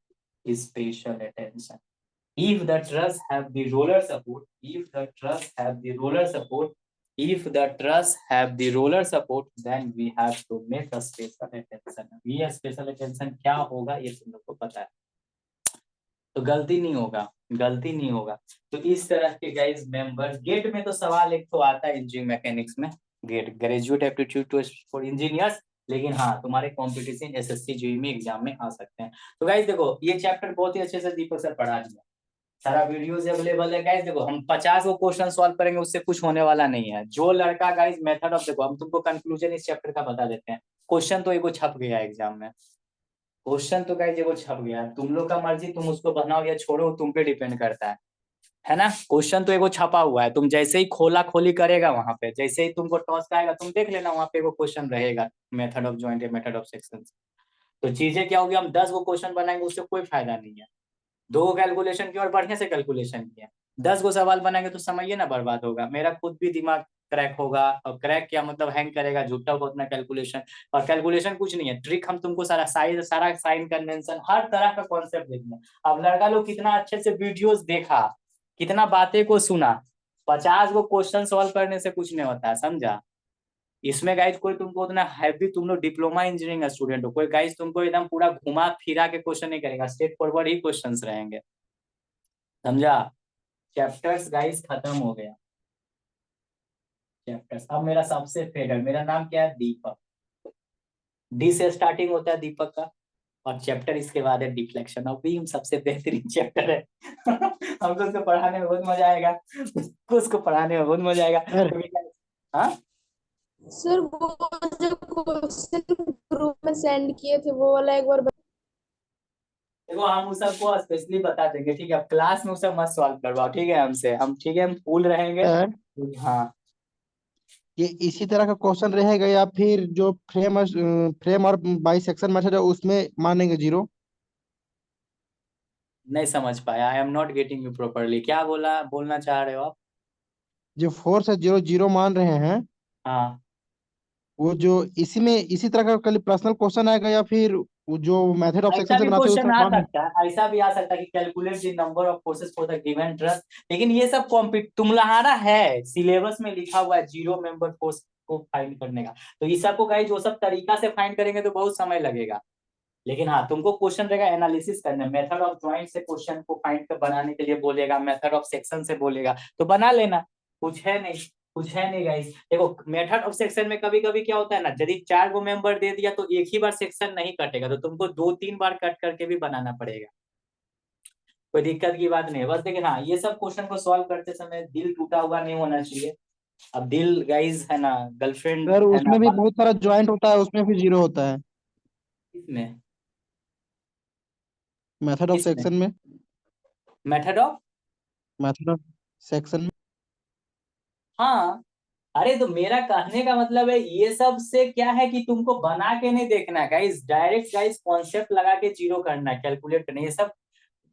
special attention. If the truss have the roller support, if the truss have the roller support, if the truss have the roller support, then we have to make a special attention. ये special attention क्या होगा ये तुम लोग को पता है, तो गलती नहीं होगा, गलती नहीं होगा। तो इस तरह के गाइस मेंबर, गेट में तो सवाल एक तो आता है इंजीनियरिंग मैकेनिक्स में, GATE graduate aptitude for engineers, लेकिन हाँ तुम्हारे कॉम्पिटिशन एसएससी जेईई में एग्जाम में आ सकते हैं। तो गाइस देखो ये चैप्टर बहुत ही अच्छे से दीपक सर पढ़ा दिया, सारा वीडियोस अवेलेबल है गाइस। देखो हम 50 को क्वेश्चन सॉल्व करेंगे, उससे कुछ होने वाला नहीं है। जो लड़का गाइस मेथड ऑफ, देखो हम तुमको कंक्लूजन इस चैप्टर का बता देते हैं। क्वेश्चन तो एगो छप गया एग्जाम में, क्वेश्चन तो गाइस एगो छप गया, तुम लोग का मर्जी, तुम उसको बनाओ या छोड़ो, तुम पे डिपेंड करता है ना। क्वेश्चन तो एगो छपा हुआ है, तुम जैसे ही खोला खोली करेगा वहां पे, जैसे ही तुमको टॉस आएगा तुम देख लेना, वहां पे एगो क्वेश्चन रहेगा मेथड ऑफ जॉइंट या मेथड ऑफ सेक्शन। तो चीजें क्या होगी, हम 10 को क्वेश्चन बनाएंगे उससे कोई फायदा नहीं है। 2 कैलकुलेशन की और बढ़िया से कैलकुलेशन किया, 10 को सवाल बनाएंगे तो समझिए ना बर्बाद होगा, मेरा खुद भी दिमाग क्रैक होगा। और क्रैक क्या मतलब, हैंग करेगा, झूठा को उतना कैलकुलेशन। और कैलकुलेशन कुछ नहीं है, ट्रिक हम तुमको सारा साइज, सारा साइन कन्वेंशन, हर तरह का कॉन्सेप्ट देखना। अब लड़का लोग कितना अच्छे से वीडियोस देखा, कितना बातें को सुना, 50 को क्वेश्चन सॉल्व करने से कुछ नहीं होता है, समझा। इसमें गाइज कोई तुमको उतना हैवी, तुम लोग डिप्लोमा इंजीनियरिंग स्टूडेंट हो, कोई गाइज तुमको एकदम पूरा घुमा फिरा के क्वेश्चन नहीं करेगा, स्ट्रेट फॉरवर्ड ही क्वेश्चंस रहेंगे, समझा। चैप्टर्स गाइज खत्म हो गया, चैप्टर्स। अब मेरा सबसे फेवरेट, मेरा नाम क्या है, दीपक, डी से स्टार्टिंग होता है दीपक का, और चैप्टर इसके बाद है डिफ्लेक्शन ऑफ बीम, सबसे बेहतरीन चैप्टर है। हमको उसको पढ़ाने में बहुत मजा आएगा, उसको पढ़ाने में बहुत मजा आएगा। हाँ सर वो जो क्वेश्चन ग्रुप में सेंड किए थे वो वाला एक बार देखो हम उस सबको स्पेशली बता देंगे, ठीक है। अब क्लास में उस सब मत सॉल्व करवाओ, ठीक है हमसे, हम ठीक है, हम कूल रहेंगे। सर हाँ ये इसी तरह का क्वेश्चन रहेगा या फिर जो फ्रेम और बाइसेक्शन मेथड है उसमें मानेंगे 0? नहीं समझ पाया, I am not getting you properly, क्या बोला, बोलना चाह रहे हो आप। जो 4 से 0 0 मान रहे हैं, हाँ वो जो इसी में इसी तरह का कल पर्सनल क्वेश्चन आएगा या फिर वो जो मेथड ऑफ ऐसा सेक्शन से भी बनाते हैं क्वेश्चन उसमें आ मान? सकता है, ऐसा भी आ सकता है कि calculate the number of forces for the given trust, लेकिन ये सब तुम्हारा है सिलेबस में लिखा हुआ है, 0 मेंबर फोर्स को फाइंड करने का। तो ये सबको गाइस वो सब तरीका से फाइंड करेंगे तो बहुत समय लगेगा, लेकिन हाँ तुमको क्वेश्चन रहेगा एनालिसिस करना। मेथड ऑफ ज्वाइंट से क्वेश्चन को फाइंड कर बनाने के लिए बोलेगा, मेथड ऑफ सेक्शन से बोलेगा, तो बना लेना, कुछ है नहीं, कुछ है नहीं गाइस। देखो मेथड ऑफ सेक्शन में कभी कभी क्या होता है ना, यदि 4 को मेंबर दे दिया तो एक ही बार सेक्शन नहीं कटेगा, तो तुमको 2-3 बार कट करके भी बनाना पड़ेगा, कोई दिक्कत की बात नहीं है बस। लेकिन हाँ ये सब क्वेश्चन को सॉल्व करते समय दिल टूटा हुआ नहीं होना चाहिए। अब दिल गाइस है ना, गर्लफ्रेंड सर है ना, उसमें भी बहुत सारा ज्वाइंट होता है, उसमें भी 0 होता है इसमें मेथड ऑफ इसमें सेक्शन में। Method of, method of section में हाँ अरे तो मेरा कहने का मतलब है ये सब से क्या है कि तुमको बना के नहीं देखना है गाइस, डायरेक्ट गाइस कॉन्सेप्ट लगा के 0 करना है, कैलकुलेट करना है। ये सब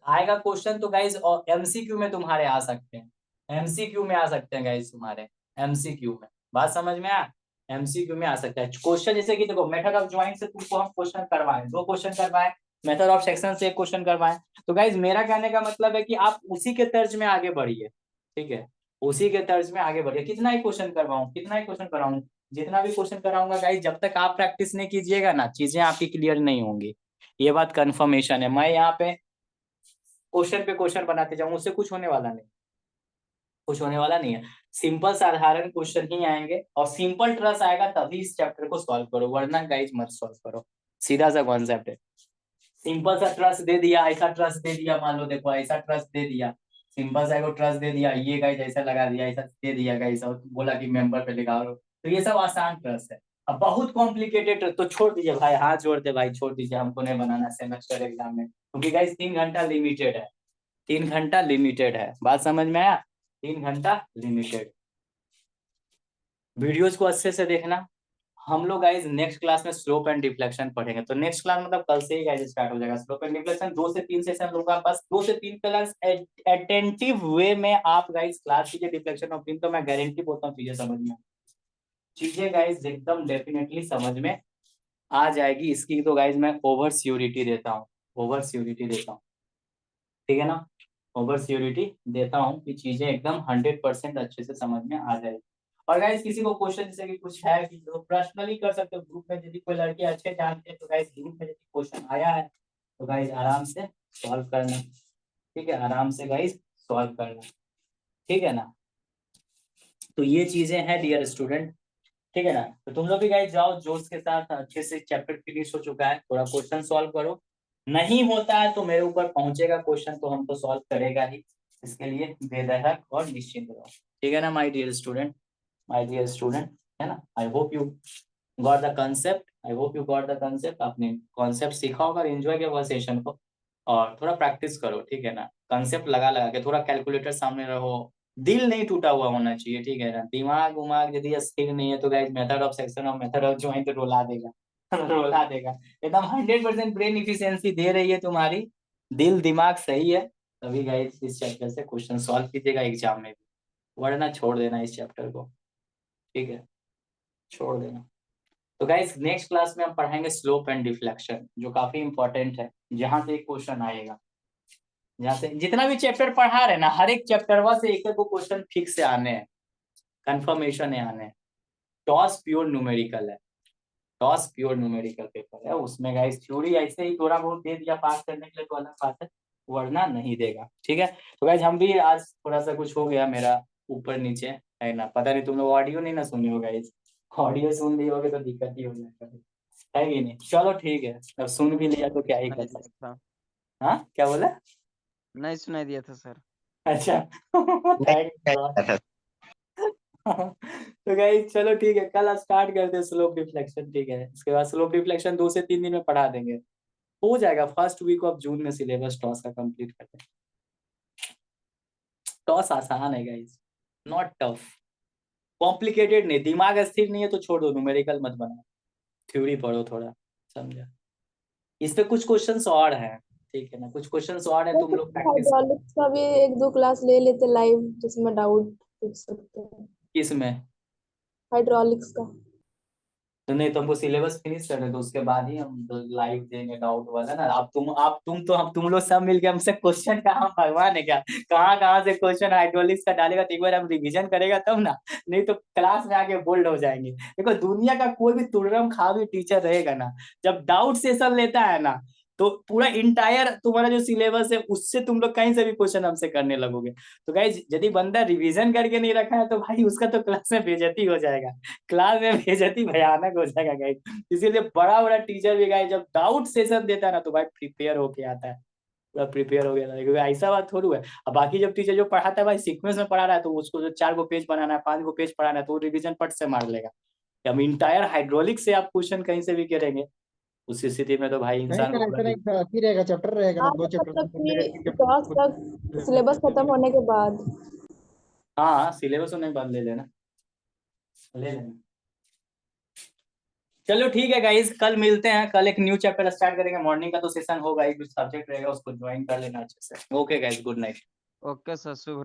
आएगा क्वेश्चन तो गाइस, और एमसीक्यू में तुम्हारे आ सकते हैं, एमसीक्यू में आ सकते हैं गाइस तुम्हारे, एमसीक्यू में, बात समझ में आया, एमसीक्यू में आ सकता है क्वेश्चन। जैसे कि देखो मेथड ऑफ ज्वाइंट से तुमको हम क्वेश्चन करवाए, 2 क्वेश्चन करवाए, मेथड ऑफ सेक्शन से 1 क्वेश्चन करवाए, तो गाइस मेरा कहने का मतलब है कि आप उसी के तर्ज में आगे बढ़िए, ठीक है, उसी के तर्ज में आगे बढ़िए। कितना ही क्वेश्चन करवाऊं, कितना ही क्वेश्चन कराऊं, जितना भी क्वेश्चन कराऊंगा गाइस, जब तक आप प्रैक्टिस नहीं कीजिएगा ना, चीजें आपकी क्लियर नहीं होंगी, ये बात कंफर्मेशन है। मैं यहाँ पे क्वेश्चन पे क्वेश्चन बनाते जाऊं, उससे कुछ होने वाला नहीं, कुछ होने वाला नहीं है। सिंपल साधारण क्वेश्चन ही आएंगे, और सिंपल ट्रस आएगा तभी इस चैप्टर को सॉल्व करो, वरना गाइस मत सॉल्व करो, सीधा सा कॉन्सेप्ट है। सिंपल सा ट्रस्ट दे दिया, ऐसा ट्रस्ट दे दिया, मान लो देखो ऐसा ट्रस्ट दे दिया, सिंपल सा ट्रस्ट दे दिया, ये गाइस ऐसा लगा दिया, ऐसा दे दिया गाइस, और बोला कि मेंबर पे लगा लो, तो ये सब आसान ट्रस्ट है। अब बहुत कॉम्प्लिकेटेड तो छोड़ दीजिए भाई, हाथ जोड़ दे भाई, छोड़ दीजिए, हमको नहीं बनाना सेमेस्टर एग्जाम में, क्योंकि गाइस 3 घंटा लिमिटेड है, 3 घंटा लिमिटेड है, बात समझ में आया, 3 घंटा लिमिटेड। वीडियोस को अच्छे से देखना। हम लोग गाइस नेक्स्ट क्लास में स्लोप एंड डिफ्लेक्शन पढ़ेंगे, तो नेक्स्ट क्लास मतलब कल से ही गाइस स्टार्ट हो जाएगा स्लोप एंड डिफ्लेक्शन। 2 से 3 सेशन लोगों के पास, 2 से 3 क्लास अटेंटिव वे में आप गाइस क्लास कीजिए, डिफ्लेक्शन ऑफ बीम तो मैं गारंटी बोलता हूँ चीजें समझ में चीजें गाइज एकदम डेफिनेटली समझ में आ जाएगी। इसकी तो गाइज मैं ओवर सियोरिटी देता हूँ, ओवर सियोरिटी देता हूँ, ठीक है ना, ओवर सियोरिटी देता हूँ कि चीजें एकदम 100% अच्छे से समझ में आ जाएगी। और गाइज किसी को क्वेश्चन जैसे कि कुछ है कि जो पर्सनली कर सकते हो ग्रुप में, यदि कोई लड़के अच्छे जानते हैं तो गाइज ग्रुप में यदि क्वेश्चन आया है तो गाइज आराम से सॉल्व करना, ठीक है, आराम से गाइज सॉल्व करना, ठीक है ना। तो ये चीजें हैं डियर स्टूडेंट, ठीक है ना। तो तुम लोग भी गाइस जाओ जोश के साथ, अच्छे से चैप्टर फिनिश हो चुका है, थोड़ा क्वेश्चन सॉल्व करो। नहीं होता है तो मेरे ऊपर पहुंचेगा क्वेश्चन तो हम तो सॉल्व करेगा ही, इसके लिए बेधड़क और निश्चिंत रहो, ठीक है ना my dear student, my dear student, है ना। I hope you got the concept, I hope you got the concept. आपने कॉन्सेप्ट सीखा होगा, एंजॉय किया सेशन को, और थोड़ा प्रैक्टिस करो, ठीक है ना। कंसेप्ट लगा लगा के थोड़ा कैलकुलेटर सामने रहो, दिल नहीं टूटा हुआ होना चाहिए, ठीक है ना। दिमाग उमाग यदि स्थिर नहीं है तो गाइस मेथड ऑफ सेक्शन और मेथड ऑफ ज्वाइंट रुला देगा रुला देगा। एकदम 100% ब्रेन इफिशियंसी दे रही है तुम्हारी, दिल दिमाग सही है, तभी गाइस इस चैप्टर से क्वेश्चन सॉल्व कीजिएगा एग्जाम में भी, वरना छोड़ देना इस चैप्टर को, ठीक है, छोड़ देना। तो गाइस नेक्स्ट क्लास में हम पढ़ाएंगे स्लोप एंड डिफ्लेक्शन, जो काफी इंपॉर्टेंट है, जहां से एक क्वेश्चन आएगा, जहाँ से जितना भी चैप्टर पढ़ा रहे ना, हर एक चैप्टर से एक एक क्वेश्चन फिक्स से आने हैं, कंफर्मेशन है आने हैं। टॉस प्योर न्यूमेरिकल है, टॉस प्योर न्यूमेरिकल पेपर है, उसमें गाइस थ्योरी ऐसे ही थोड़ा बहुत दे दिया पास करने के लिए तो अलग बात है, वरना नहीं देगा, ठीक है। तो गाइस हम भी आज थोड़ा सा कुछ हो गया मेरा ऊपर नीचे, है ना, पता नहीं तुम लोग ऑडियो नहीं ना सुने हो गाइस, ऑडियो सुन ली होगे तो दिक्कत ही हो जाएगा, है कि नहीं। चलो ठीक है, अब सुन भी लिया तो क्या ही कर सकते। हाँ क्या बोला? नहीं सुनाई दिया था सर। अच्छा थैंक गॉड। तो गाइस चलो ठीक है, कल स्टार्ट करते हैं स्लोप डिफ्लेक्शन, ठीक है। इसके बाद स्लोप डिफ्लेक्शन 2 से 3 दिन में पढ़ा देंगे, हो जाएगा। फर्स्ट वीक ऑफ जून में सिलेबस टॉस का कंप्लीट करते हैं। टॉस आसान है गाइस, नॉट टफ, कॉम्प्लिकेटेड नहीं। दिमाग स्थिर नहीं है तो छोड़ दो, न्यूमेरिकल मत बनाओ, थ्योरी पढ़ो थोड़ा, समझा। इस पे कुछ क्वेश्चंस और हैं, ठीक है ना, कुछ क्वेश्चंस और हैं, तुम लोग प्रैक्टिस हाइड्रोलिक्स का भी 1-2 क्लास ले लेते लाइव, जिसमें डाउट पूछ सकते हैं। किसमें। हाइड्रोलिक्स का तो नहीं, तुमको सिलेबस फिनिश करने दो, उसके बाद ही हम लाइव देंगे डाउट वाला ना। आप तुम तो हम तुम लोग सब मिलके हमसे क्वेश्चन का हम भगवान है क्या, कहाँ कहाँ से क्वेश्चन हाइड्रोलिक्स का डालेगा, तो एक बार हम रिवीजन करेगा तब ना, नहीं तो क्लास में आके बोल्ड हो जाएंगे। देखो दुनिया का कोई भी तुड़रम खावी टीचर रहेगा ना, जब डाउट सेशन लेता है ना, तो पूरा इंटायर तुम्हारा जो सिलेबस है उससे तुम लोग कहीं से भी क्वेश्चन हमसे करने लगोगे। तो गाइस यदि बंदा रिवीजन करके नहीं रखा है तो भाई उसका तो क्लास में बेइज्जती हो जाएगा, क्लास में बेइज्जती भयानक हो जाएगा गाइस। इसीलिए बड़ा बड़ा टीचर भी गाइस जब डाउट सेशन देता है ना तो भाई प्रिपेयर होके आता है, पूरा प्रिपेयर हो गया था, क्योंकि ऐसा बात थोड़ी है। अब बाकी जब टीचर जो पढ़ाता है भाई सीक्वेंस में पढ़ा रहा है तो उसको जो 4 गो पेज बनाना है, 5 गो पेज पढ़ाना है, तो रिवीजन पट से मार लेगा। हम इंटायर हाइड्रोलिक से आप क्वेश्चन कहीं से भी करेंगे, उस स्थिति में तो भाई नहीं इंसान सर, को ऐसा नहीं, फिर रहेगा चैप्टर रहेगा ना, हाँ, 2 चैप्टर मतलब कि चैप्टर टॉस तक सिलेबस खत्म होने के बाद। हाँ सिलेबस होने के बाद ले लेना, ले लेना। चलो ठीक है गाइस, कल मिलते हैं, कल एक न्यू चैप्टर स्टार्ट करेंगे, मॉर्निंग का तो सेशन होगा, एक सब्जेक्ट रहेगा उसको ज्वाइन कर लेना अच्छे से। Okay guys, good night. Okay sir, शुभ